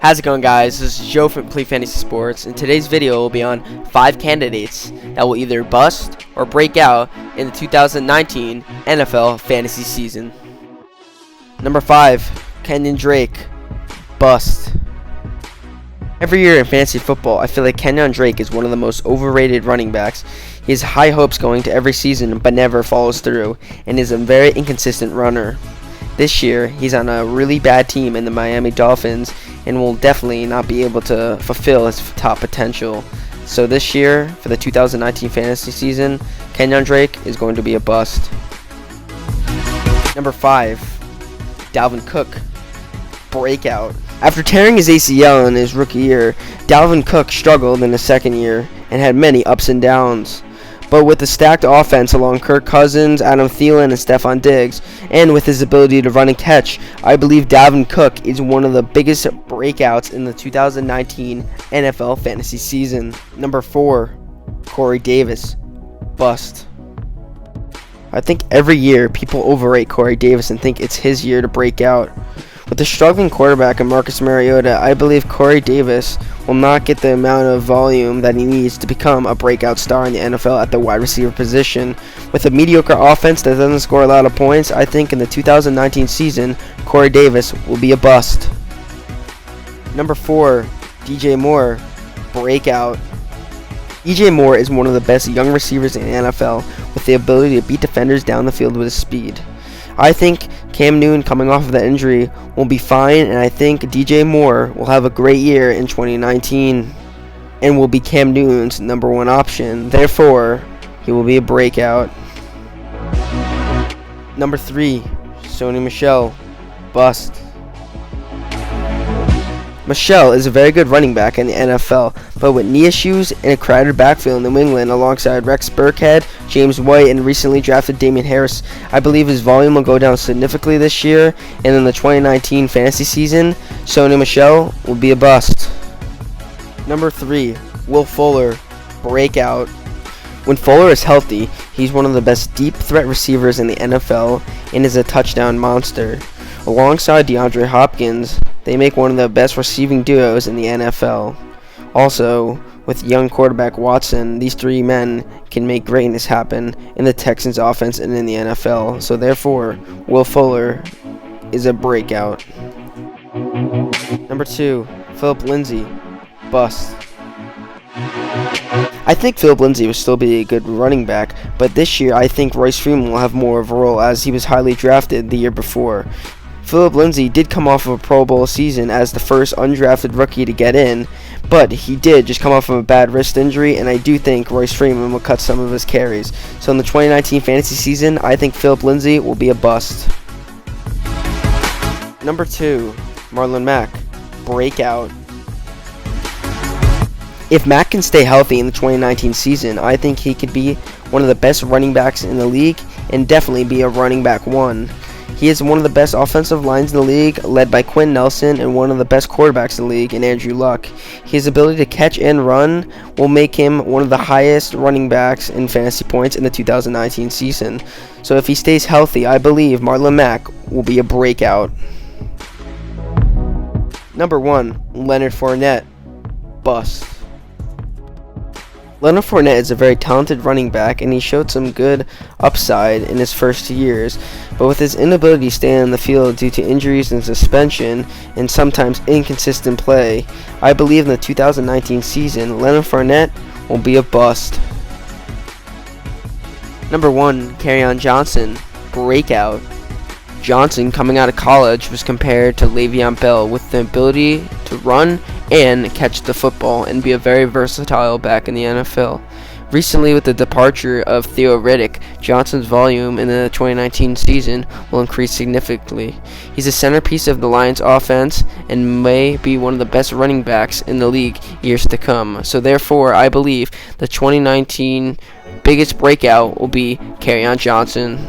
How's it going, guys? This is Joe from Complete Fantasy Sports, and today's video will be on 5 candidates that will either bust or break out in the 2019 NFL fantasy season. Number 5, Kenyon Drake, bust. Every year in fantasy football, I feel like Kenyon Drake is one of the most overrated running backs. He has high hopes going to every season, but never follows through, and is a very inconsistent runner. This year, he's on a really bad team in the Miami Dolphins and will definitely not be able to fulfill his top potential. So this year, for the 2019 fantasy season, Kenyon Drake is going to be a bust. Number 5, Dalvin Cook, breakout. After tearing his ACL in his rookie year, Dalvin Cook struggled in his second year and had many ups and downs. But with the stacked offense along Kirk Cousins, Adam Thielen, and Stephon Diggs, and with his ability to run and catch, I believe Dalvin Cook is one of the biggest breakouts in the 2019 NFL fantasy season. Number 4, Corey Davis, bust. I think every year people overrate Corey Davis and think it's his year to break out. With the struggling quarterback in Marcus Mariota, I believe Corey Davis will not get the amount of volume that he needs to become a breakout star in the NFL at the wide receiver position. With a mediocre offense that doesn't score a lot of points, I think in the 2019 season, Corey Davis will be a bust. Number 4, DJ Moore, breakout. DJ Moore is one of the best young receivers in the NFL with the ability to beat defenders down the field with his speed. I think Cam Newton, coming off of that injury, will be fine, and I think DJ Moore will have a great year in 2019 and will be Cam Newton's number 1 option. Therefore, he will be a breakout. Number 3, Sony Michel, bust. Michel is a very good running back in the NFL, but with knee issues and a crowded backfield in New England alongside Rex Burkhead, James White, and recently drafted Damian Harris, I believe his volume will go down significantly this year, and in the 2019 fantasy season, Sony Michel will be a bust. Number 3, Will Fuller, breakout. When Fuller is healthy, he's one of the best deep threat receivers in the NFL and is a touchdown monster. Alongside DeAndre Hopkins, they make one of the best receiving duos in the NFL. Also, with young quarterback Watson, these 3 men can make greatness happen in the Texans offense and in the NFL. So therefore, Will Fuller is a breakout. Number 2, Philip Lindsay, bust. I think Philip Lindsay will still be a good running back, but this year I think Royce Freeman will have more of a role as he was highly drafted the year before. Philip Lindsay did come off of a Pro Bowl season as the first undrafted rookie to get in, but he did just come off of a bad wrist injury, and I do think Royce Freeman will cut some of his carries. So in the 2019 fantasy season, I think Philip Lindsay will be a bust. Number 2, Marlon Mack, breakout. If Mack can stay healthy in the 2019 season, I think he could be one of the best running backs in the league and definitely be a running back 1. He is one of the best offensive lines in the league, led by Quinn Nelson, and one of the best quarterbacks in the league in Andrew Luck. His ability to catch and run will make him one of the highest running backs in fantasy points in the 2019 season. So if he stays healthy, I believe Marlon Mack will be a breakout. Number 1, Leonard Fournette, bust. Leonard Fournette is a very talented running back, and he showed some good upside in his first years, but with his inability to stay on the field due to injuries and suspension and sometimes inconsistent play, I believe in the 2019 season, Leonard Fournette will be a bust. Number 1, Kerryon Johnson, breakout. Johnson, coming out of college, was compared to Le'Veon Bell with the ability to run and catch the football and be a very versatile back in the NFL. Recently, with the departure of Theo Riddick, Johnson's volume in the 2019 season will increase significantly. He's a centerpiece of the Lions offense and may be one of the best running backs in the league years to come. So therefore, I believe the 2019 biggest breakout will be Kerryon Johnson.